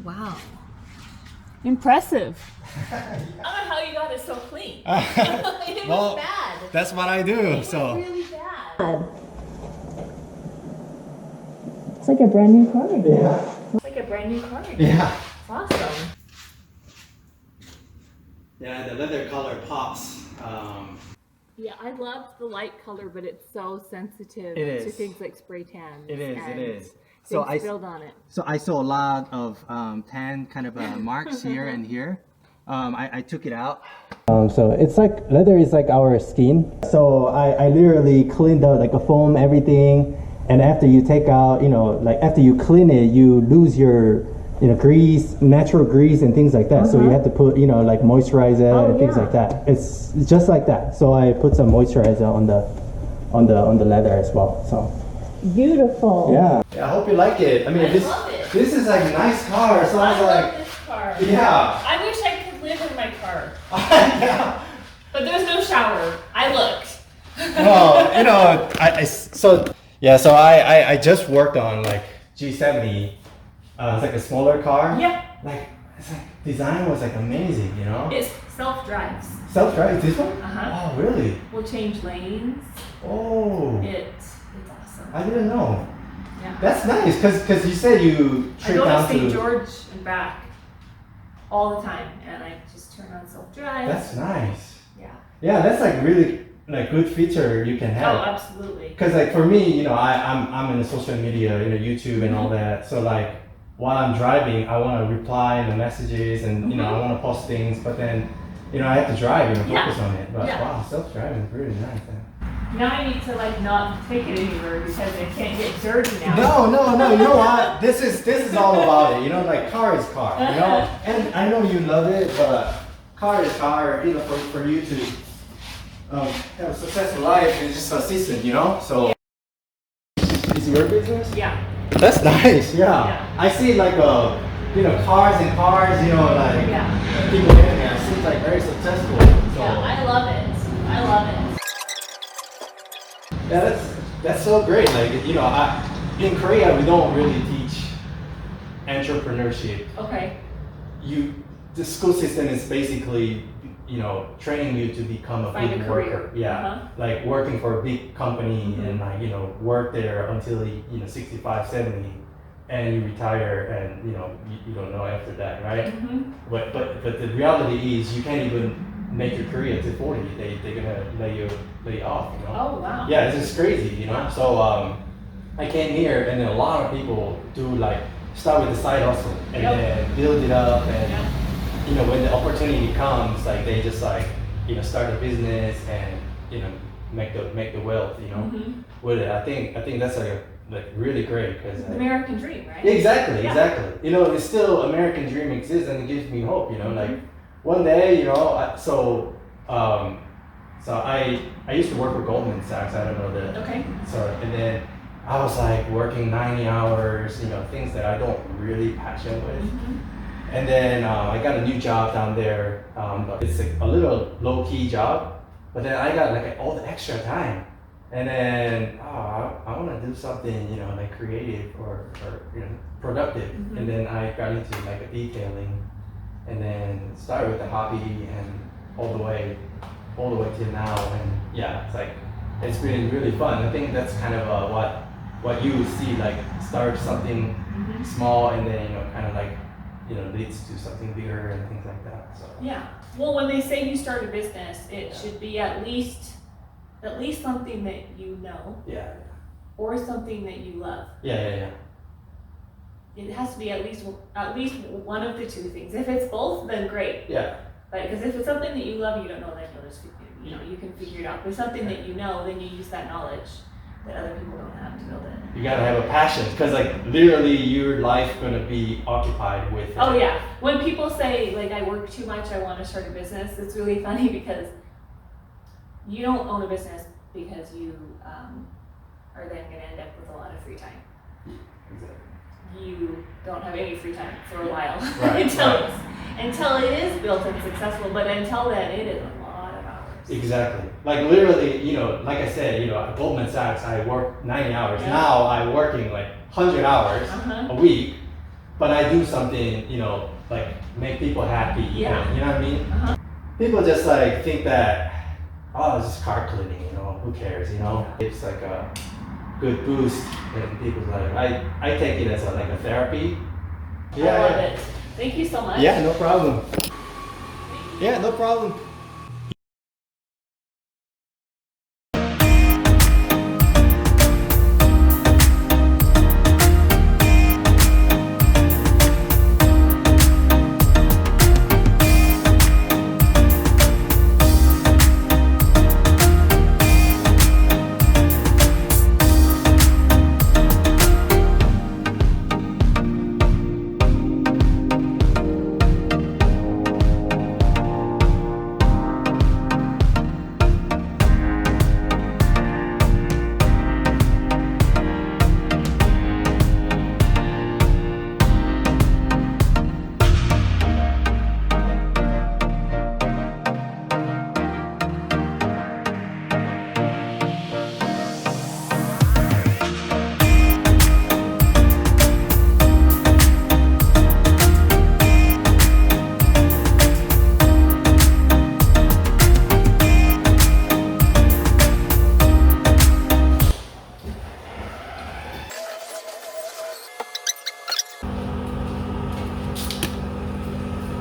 wow. Impressive. I don't know how you got it so clean. It was bad. That's what I do. It was So really bad. It's like a brand new car. yeah, It's like a brand new car. yeah, It's awesome. yeah. The leather color pops. Yeah, I love the light color, but it's so sensitive It to is. things like spray tans. It is, and it is. So So I build on it. So I saw a lot of tan kind of marks here and here. I took it out. So it's like leather is like our skin. So I literally cleaned out like a foam, everything. And after you take out, like after you clean it, you lose your, grease, natural grease and things like that. So you have to put, like moisturizer and things like that. It's just like that. So I put some moisturizer on the leather as well. So. Beautiful. Yeah. I hope you like it. I mean, I love it. this is like a nice car. So I was love like, this car. yeah. I wish I could live in my car. Yeah. But there's no shower. I looked. Well, so I just worked on like G70. It's like a smaller car. Yeah. Like it's like design was like amazing, It self-drives. Self-drive this one? Uh-huh. Oh, really? We'll change lanes. Oh, It's awesome. I didn't know. Yeah. That's nice because you said you I trip go to down St. to. George and back all the time, and I just turn on self-drive. That's nice. Yeah. Yeah, that's like really like good feature you can Oh, have. absolutely. Because like for me, I'm in the social media, YouTube and all that. So like while I'm driving, I want to reply the messages and I want to post things, but then I have to drive and focus on it. But wow, self-driving is really nice. Now I need to like not take it anywhere because I can't get dirty now. No. You know what? This is all about it. Like car is car. And I know you love it, but car is car. For you to have a successful life is just assistant. So is your business? Yeah. That's nice. Yeah. Yeah. I see like cars and cars. Like people getting it. It seems like very successful. So. Yeah, I love it. I love it. Yeah, that's so great. Like in Korea we don't really teach entrepreneurship. Okay. The school system is basically training you to become a Find big a career. worker. Yeah, like working for a big company and like work there until 65, 70, and you retire and you don't know after that, right? But the reality is you can't even make your career to 40. They're gonna lay you off. Oh wow. Yeah, it's just crazy, So I came here and then a lot of people do like start with the side hustle and then build it up and when the opportunity comes, like they just like start a business and make the wealth, with it. I think that's like really great because The American dream, right? exactly. It's still American dream exists and it gives me hope. Like one day, so I used to work for Goldman Sachs. I don't know that. Okay. So and then I was like working 90 hours, things that I don't really passionate with. And then I got a new job down there. But it's like a little low key job, but then I got like all the extra time. And then I want to do something like creative or productive. And then I got into like a detailing, and then started with the hobby and all the way till now. And yeah, it's like it's been really fun. I think that's kind of what you see, like start something small and then kind of like leads to something bigger and things like that. So Yeah. Well, when they say you start a business, it should be at least something that you know yeah. or something that you love. Yeah. It has to be at least one of the two things. If it's both, then great. Yeah. But because if it's something that you love, you don't know that you can figure it out. But something that you know, then you use that knowledge that other people don't have to build it. You gotta have a passion because like literally your life gonna be occupied with it. Oh yeah. When people say like I work too much, I want to start a business, it's really funny because you don't own a business because you are then going to end up with a lot of free time. Exactly. You don't have any free time for a while Right, until it is built and successful. But until then, it is a lot of hours. Exactly. Like literally, like I said, at Goldman Sachs, I work 90 hours. Yeah. Now I'm working like 100 hours a week. but I do something, you know, like make people happy. Yeah. You know what I mean? Uh-huh. People just like think that, oh, it's just car cleaning, you know, who cares, you know? It's like a good boost, and people's like, I take it as a, like a therapy. I love it. Thank you so much. Yeah, no problem. Yeah, no problem.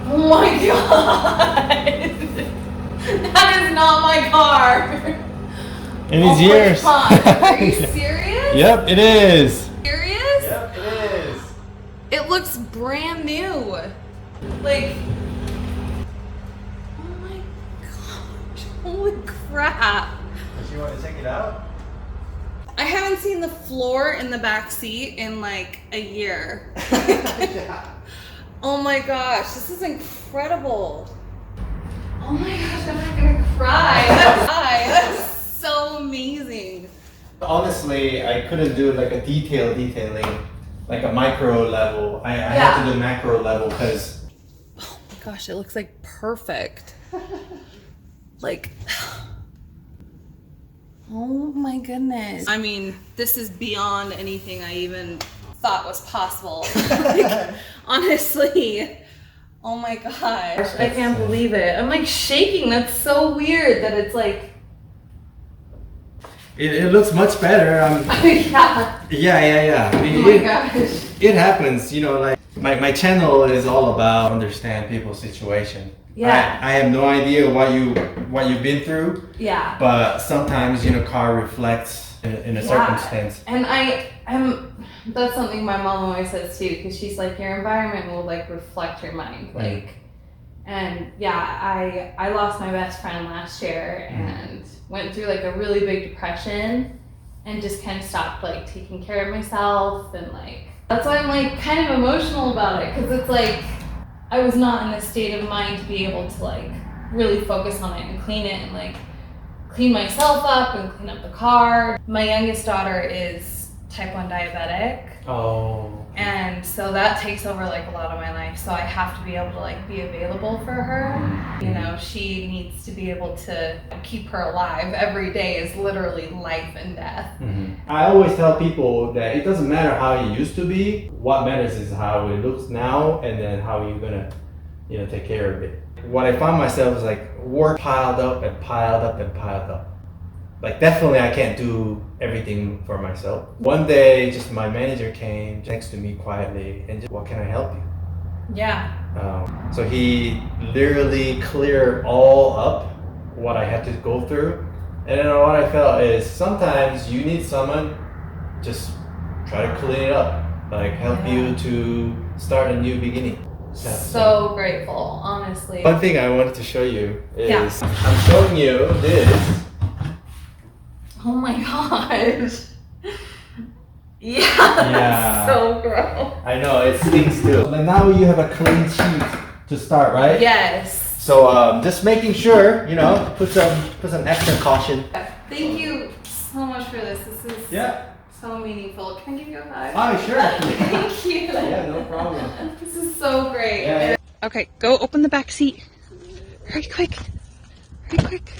Oh my god! That is not my car! It Oh is my yours. God. Are you serious? Yep, it is. Serious? Yep, it is. It looks brand new. Like, oh my gosh, holy crap. Does you want to check it out? I haven't seen the floor in the back seat in like a year. Yeah. Oh my gosh, this is incredible. Oh my gosh, I'm not gonna cry. That's so amazing. Honestly, I couldn't do like a detailing, like a micro level. I had to do macro level because. Oh my gosh, it looks like perfect. Like, oh my goodness. I mean, this is beyond anything I even thought was possible. Like, honestly. Oh my gosh, I can't believe it. I'm like shaking. That's so weird that it's like. It looks much better. Yeah. Yeah. I mean, Oh my gosh. it happens, you know, like my channel is all about understand people's situation. Yeah. I have no idea what you've been through, Yeah. but sometimes, you know, car reflects in a circumstance. And that's something my mom always says too, because she's like, your environment will like reflect your mind. Like, and yeah, I lost my best friend last year and went through like a really big depression and just kind of stopped like taking care of myself, and like, that's why I'm like kind of emotional about it, because it's like, I was not in a state of mind to be able to like really focus on it and clean it and like clean myself up and clean up the car. My youngest daughter is type 1 diabetic. Oh. And so that takes over like a lot of my life. So I have to be able to like be available for her. You know, she needs to be able to keep her alive. Every day is literally life and death. I always tell people that it doesn't matter how you used to be. What matters is how it looks now, and then how you're gonna, you know, take care of it. What I found myself is like work piled up and piled up and piled up. Like, definitely I can't do everything for myself. One day, just my manager came next to me quietly and just, what can I help you? Yeah. So he literally cleared all up what I had to go through. And then what I felt is sometimes you need someone just try to clean it up, like help you to start a new beginning. So grateful, honestly. One thing I wanted to show you is Yeah. I'm showing you this. Oh my gosh. Yeah. So gross. I know, it stinks too. But now you have a clean sheet to start, right? Yes. So just making sure, you know, put some extra caution. Thank you so much for this. This is so meaningful. Can I give you a hug? Oh, sure. Thank you. Yeah, no problem. This is so great. Yeah. Okay, go open the back seat. Hurry quick. Hurry quick.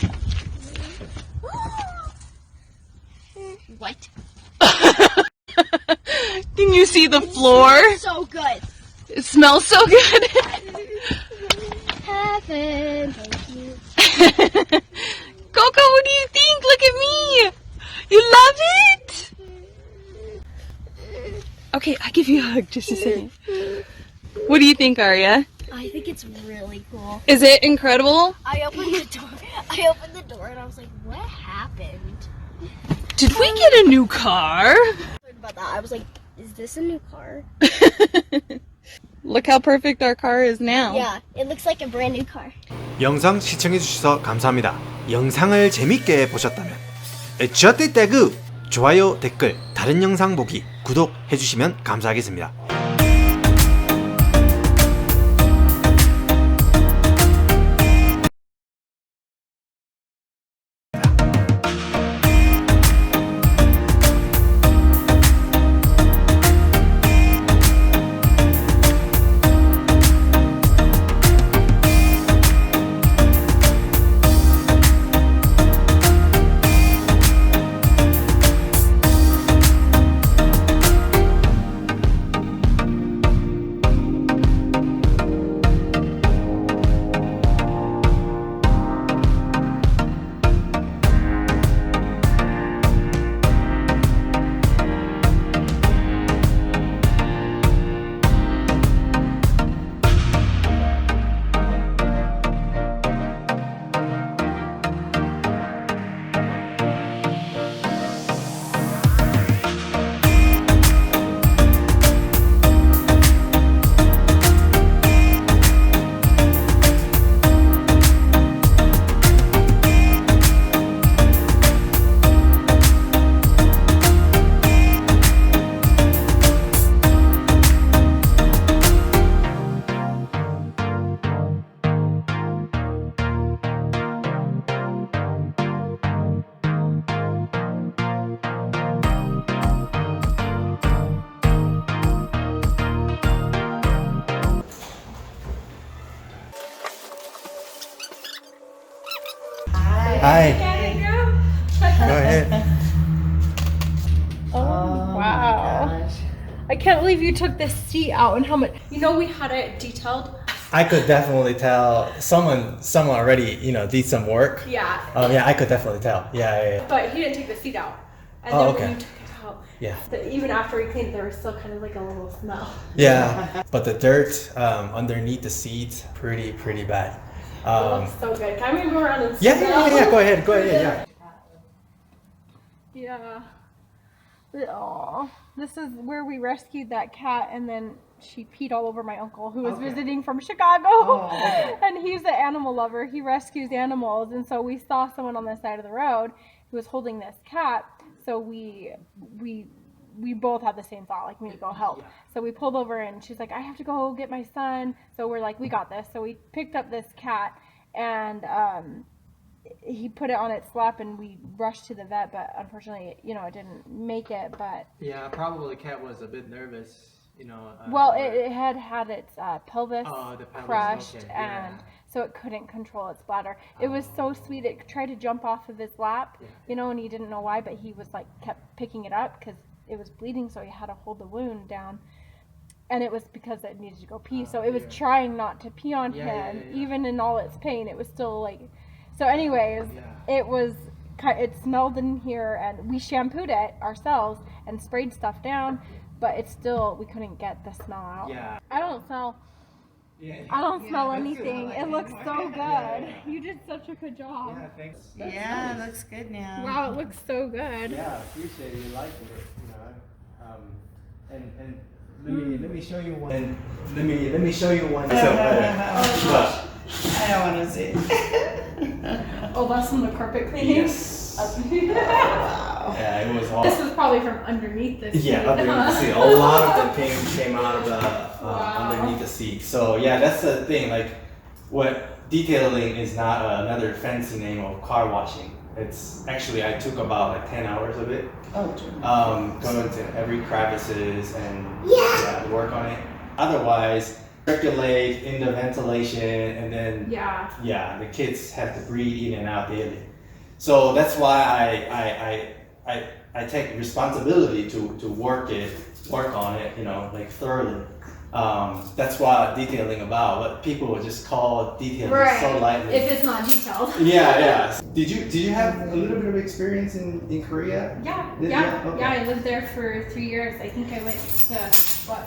What? Can you see the floor? So good. It smells so good. Heaven, thank you. Coco, what do you think? Look at me. You love it? Okay, I'll give you a hug just a second. What do you think, Arya? I think it's really cool. Is it incredible? I opened the door and I was like, what happened? Did we get a new car? About that, I was like, is this a new car? Look how perfect our car is now. Yeah, it looks like a brand new car. 영상 시청해주셔서 감사합니다. 영상을 재밌게 보셨다면 좋댓다구, 좋아요, 댓글, 다른 영상 보기, 구독해주시면 감사하겠습니다. Hi. Go ahead. Oh, wow. I can't believe you took this seat out and how much. You know, we had it detailed. I could definitely tell someone already, did some work. Yeah. Yeah, I could definitely tell. Yeah. But he didn't take the seat out. And Oh, then okay. when you took it out, Yeah. even after we cleaned, there was still kind of like a little smell. Yeah. But the dirt underneath the seat, pretty bad. It looks so good. Can we go around and Yeah. smell? Go ahead. Yeah. Yeah. Oh, this is where we rescued that cat, and then she peed all over my uncle, who was visiting from Chicago. Oh, okay. And he's an animal lover. He rescues animals, and so we saw someone on the side of the road who was holding this cat. So we both had the same thought, like, we need to go help. So we pulled over, and she's like, I have to go get my son. So we're like, we got this. So we picked up this cat, and he put it on its lap, and we rushed to the vet, but unfortunately, it didn't make it. But Yeah, probably the cat was a bit nervous, well, it had its pelvis the pelvis, crushed, okay, yeah. and so it couldn't control its bladder. It was so sweet. It tried to jump off of his lap, and he didn't know why, but he was kept picking it up because it was bleeding, so he had to hold the wound down. And it was because it needed to go pee, so it was trying not to pee on him, even in all its pain. It was still so anyways, it smelled in here, and we shampooed it ourselves and sprayed stuff down, but we couldn't get the smell out. Yeah. I don't smell anything. It looks so good. You did such a good job. Yeah, thanks. Yeah, it looks good now. Wow, it looks so good. Yeah, appreciate you liking it. And let me show you one. And let me show you one. I don't want to see. Oh, that's from the carpet cleaning? Yes. Wow. Yeah, it was all. This was probably from underneath the seat. Yeah, underneath the seat. A lot of the paint came out of the Wow. underneath the seat. So yeah, that's the thing. What detailing is not another fancy name of car washing. It's actually I took about 10 hours of it. Oh, true. Going to every crevices and work on it. Otherwise, circulate in the ventilation, and then the kids have to breathe in and out daily. So that's why I take responsibility to work on it, thoroughly. That's what detailing about. But people would just call detailing Right. so lightly. If it's not detailed. Yeah. Did you have a little bit of experience in Korea? Yeah, Yeah, yeah, okay. yeah. I lived there for 3 years. I think I went to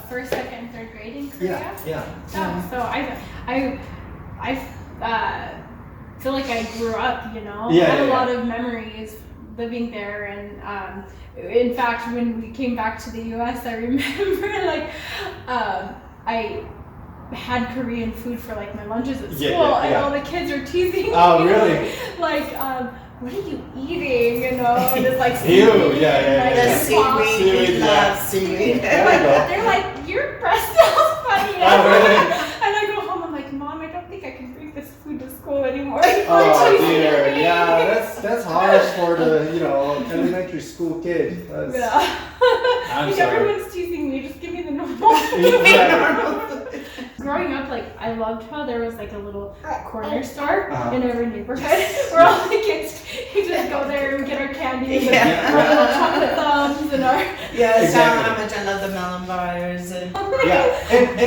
first, second, and third grade in Korea. Yeah. Yeah, so I feel like I grew up, you know. Yeah, I had a yeah, lot of memories living there, and in fact, when we came back to the U.S., I remember like I had Korean food for like my lunches at school, and all the kids are teasing me. Oh, really? Like, what are you eating? You know, and it's like Ew, seaweed, yeah. like, The sauce. seaweed, we yeah. love seaweed. There you go. They're like, your breast smells funny. Oh, really? And I go home, I'm like, Mom, I don't think I can bring this food to school anymore. Oh dear, yeah, that's harsh for the elementary school kid. That's, Yeah. I'm Like, sorry. everyone's teasing me, just give me the normal. Exactly. Growing up, like, I loved how there was like a little corner store Uh-huh. in every neighborhood where all the kids could just go there and get our candies and Yeah. our little chocolate thumbs and our. Yeah, Exactly. how much I love the melon bars and Yeah, and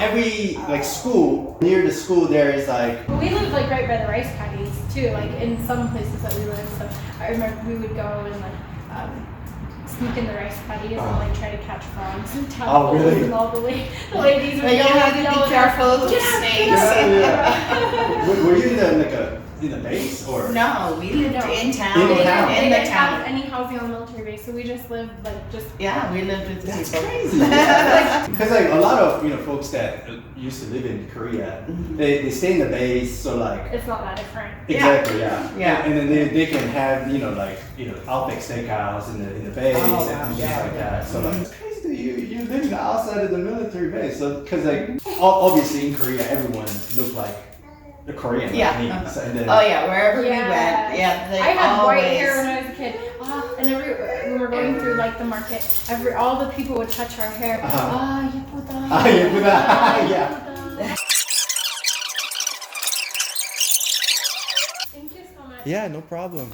every like school near the school there is like But we lived like right by the rice paddies too, like in some places that we lived. So I remember we would go and like sneak in the rice paddies and like try to catch frogs and tadpoles really? and all the ladies would But you yell have to yell be careful of Get out, snakes. get out. were you in the base or? No, we lived No. in town. In They town. didn't, In they the didn't have town. any housing on military base, so we just lived like just. Yeah, we lived with the That's people. crazy. Because like a lot of folks that used to live in Korea, they stay in the base, so like It's not that different. exactly yeah. Yeah. And then they can have Outback Steakhouse in the base Oh, and wow, things yeah. like that. So like it's crazy that you living outside of the military base. So because like obviously in Korea everyone looked like the Korean Yeah. like me. So, and then, Oh yeah, wherever we Yeah. went, yeah, they I had always. white hair when I was a kid. And when we were going through like the market, all the people would touch our hair. Uh-huh. 예쁘다. 예쁘다. Yeah. 예쁘다. Thank you so much. Yeah, no problem.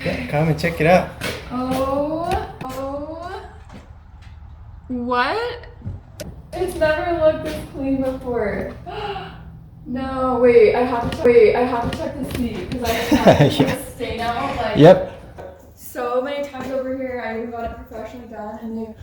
Yeah, come and check it out. Oh. What? It's never looked this clean before. No, wait, I have to check the seat because I have Yeah. to stay now. Like, Yep. so many times over here, I got it professionally done and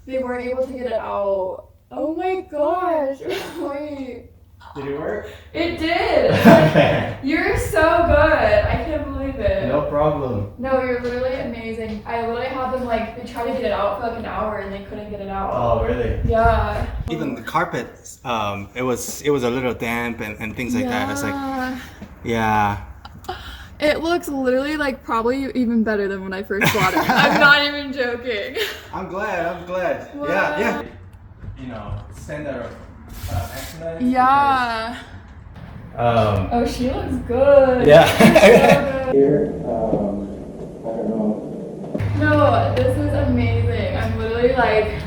they weren't able to get it out. Oh my gosh, wait. Did it work? It did! Okay. You're so good! I can't believe it. No problem. No, you're literally amazing. I literally had them like, they tried to get it out for like an hour and they couldn't get it out. Oh, really? Yeah. Even the carpet, it was a little damp and things like that. It's like, yeah. It looks literally like probably even better than when I first bought it. I'm not even joking. I'm glad. Wow. Yeah. Standard of excellence. Yeah. because, Oh, she looks good. Yeah. So Here, I don't know. good. No, this is amazing. I'm literally like,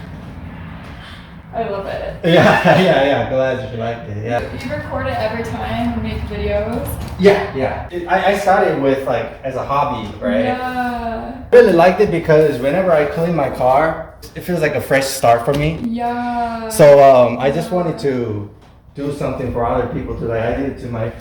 I love it. Yeah. Glad you liked it. Yeah. You record it every time and make videos. Yeah. I started with like as a hobby, right? Yeah. I really liked it because whenever I clean my car, it feels like a fresh start for me. Yeah. So I just wanted to do something for other people too. Like I did it to my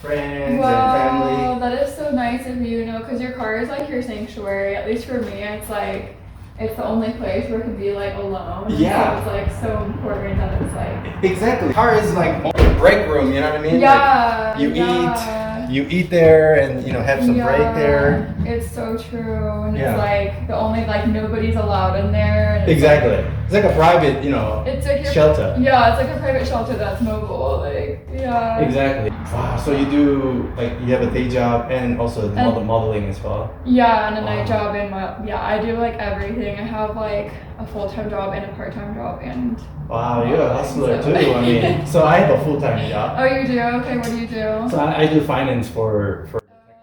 friends Wow, and family. that is so nice of you, because your car is like your sanctuary. At least for me, it's like it's the only place where it can be like alone. Yeah. So it's like so important that it's like. Exactly. Car is like a break room, you know what I mean? Yeah. Like, you eat there and have some break there. It's so true. And Yeah. it's like the only like nobody's allowed in there. And it's Exactly. like, It's like a private, it's like your, shelter. Yeah, it's like a private shelter that's mobile. Like yeah. Exactly. Wow. So you do you have a day job and also modeling as well. Yeah, and a night Wow. job and I do like everything. I have like a full-time job and a part-time job and. Wow, you're a hustler So- too. I mean, so I have a full-time job. Oh, you do? Okay, what do you do? So I do finance for the tech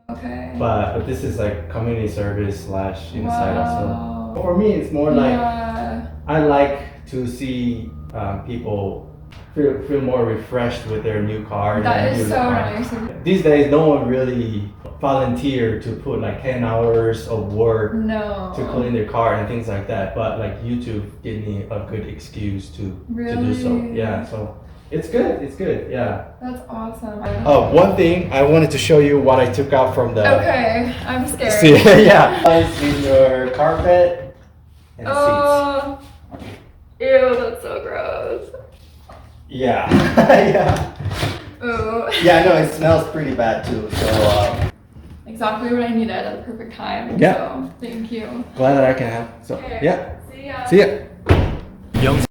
company. Okay. But this is like community service / side hustle. Wow. For me, it's more like Yeah. I like to see people feel more refreshed with their new car. That their is new so car. nice. These days, no one really volunteer to put like 10 hours of work No. to clean their car and things like that. But like YouTube gave me a good excuse to do so. Really? Yeah, so it's good. It's good. Yeah. That's awesome. Oh, one thing I wanted to show you what I took out from the. Okay, I'm scared. See, yeah. It's in your carpet and seats. Oh, ew, that's so gross. Yeah. yeah. Ooh. Yeah, I know it smells pretty bad too. So Exactly what I needed at the perfect time. Yeah. So, thank you. glad that I can help. So Okay. yeah. See ya. See ya. 영상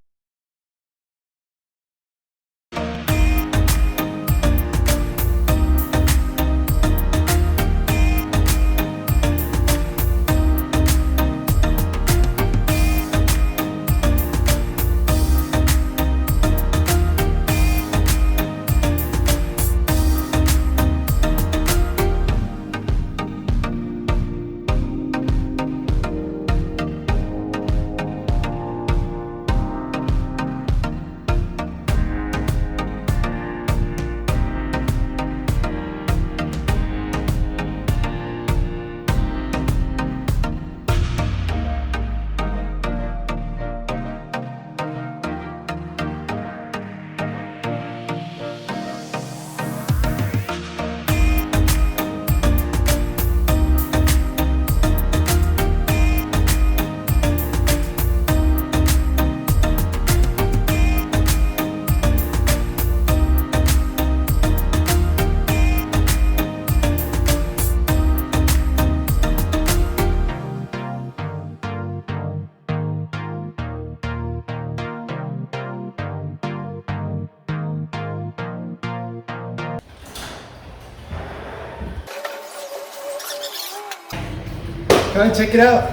Come and check it out.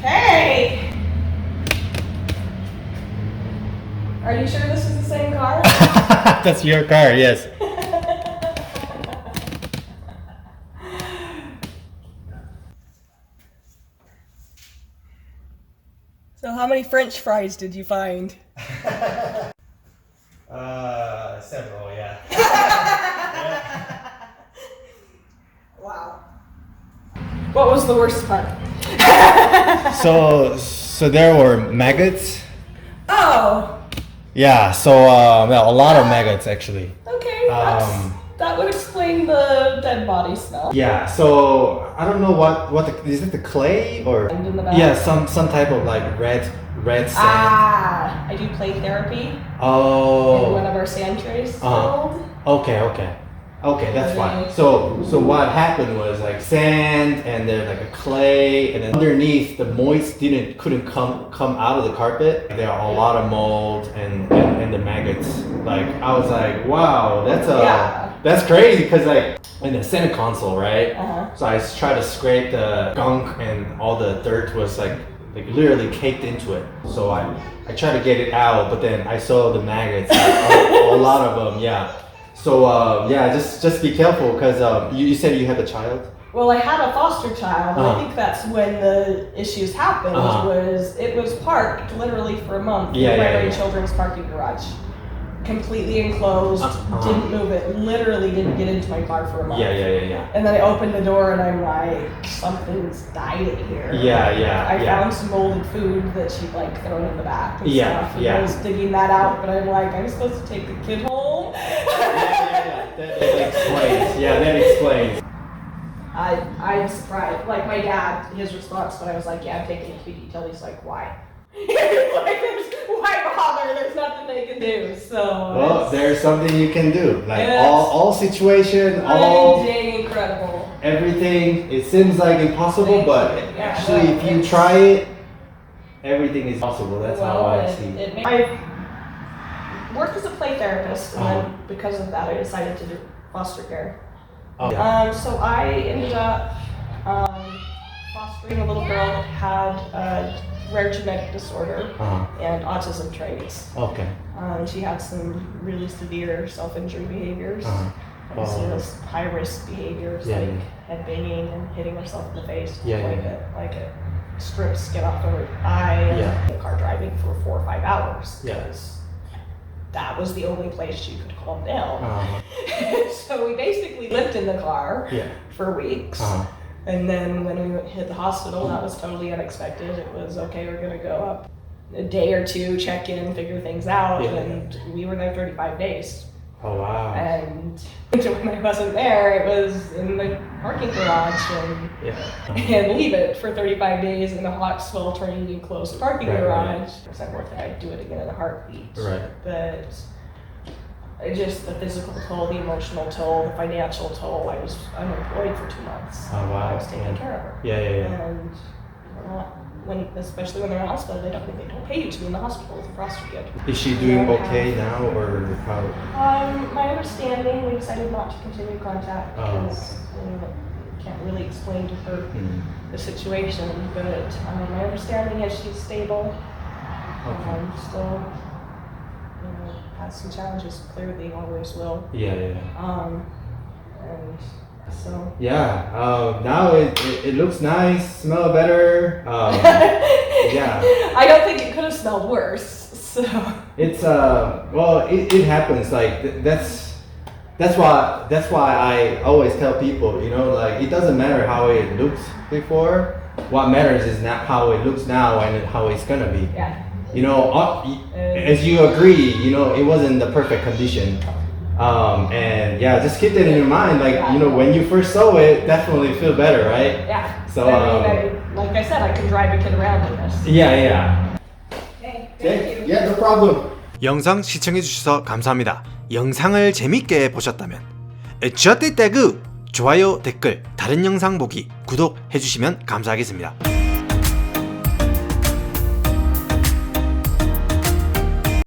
Hey! Are you sure this is the same car? That's your car, yes. So how many French fries did you find? Several, yeah. Wow. What was the worst part? So there were maggots. Oh, Yeah, so well, a lot of maggots actually. okay. That would explain the dead body smell. Yeah, so I don't know what is it the clay or And in the back? yeah, some type of like red sand. Ah, I do play therapy. And one Oh, of our sand trays Uh-huh. spilled. okay, that's fine. So what happened was like sand and then like a clay and then underneath the moist couldn't come out of the carpet. There are a lot of mold and the maggots. Like I was like, wow, Yeah. that's crazy because like in the center console, right? Uh-huh. So I tried to scrape the gunk and all the dirt was like literally caked into it. So I tried to get it out, but then I saw the maggots, like, a lot of them, yeah. So yeah, just be careful because you said you have a child. Well, I had a foster child, and Uh-huh. I think that's when the issues happened. Uh-huh. It was parked literally for a month Yeah, in my yeah, own yeah. children's parking garage, completely enclosed. Uh-huh. Didn't move it. Literally didn't get into my car for a month. Yeah. And then I opened the door and I'm like, something's died in here. Yeah. I found some molded food that she'd like thrown in the back and Yeah, stuff. And yeah. I was digging that out, but I'm like, I'm supposed to take the kid home. That explains. Yeah, that explains. I I was surprised. Like my dad, his response when I was like, yeah, I'm taking it to be detailed, he's like, why? Like, why bother? There's nothing they can do. So Well, there's something you can do. Like Yes. all situation, all dang incredible. everything. It seems like impossible, but Yeah, actually, well, if you it's- try it, everything is possible. That's how I see. I worked as a play therapist, and Uh-huh. then because of that, I decided to do foster care. Oh, yeah. So I ended up fostering a little girl that had a rare genetic disorder and autism traits. Okay. She had some really severe self-injury behaviors. And some of those high-risk behaviors, Yeah, like yeah. headbanging and hitting herself in the face, Yeah, like yeah. like it strips skin off her eye, and Yeah. car driving for 4 or 5 hours. Yeah. Because that was the only place she could calm down. So we basically lived in the car Yeah. for weeks. And then when we hit the hospital, that was totally unexpected. It was, okay, we're gonna go up a day or two, check in, figure things out, Yeah. and we were there 35 days. Oh wow. And when I wasn't there, it was in the parking garage Yeah. and leave it for 35 days in a hot, sweltering, enclosed parking Right, right. garage. If I worth it, I'd do it again in a heartbeat. Right. But just the physical toll, the emotional toll, the financial toll. I was unemployed for 2 months. Oh wow. I was taking care of her. Yeah, yeah, yeah. And especially when they're in the hospital, they don't pay you to be in the hospital as a foster kid. Is she doing okay now, or how? My understanding, we decided not to continue contact Oh. because can't really explain to her the situation. But my understanding is she's stable. Okay. Still, has some challenges. Clearly, always will. Yeah, yeah. And so. Yeah. Now it looks nice, smell better. Yeah. I don't think it could have smelled worse. So. It's well, it happens. Like that's why I always tell people, like it doesn't matter how it looks before. What matters is not how it looks now and how it's gonna be. Yeah. As you agree, it wasn't the perfect condition. And yeah, just keep that in your mind. Like, when you first saw it, definitely feel better, right? Yeah. So, like I said, I can drive a kid around in this. Yeah. Okay. Thank you. Yeah, no problem. 영상 시청해주셔서 감사합니다. 영상을 재밌게 보셨다면 좋댓다구, 좋아요, 댓글, 다른 영상 보기, 구독해주시면 감사하겠습니다.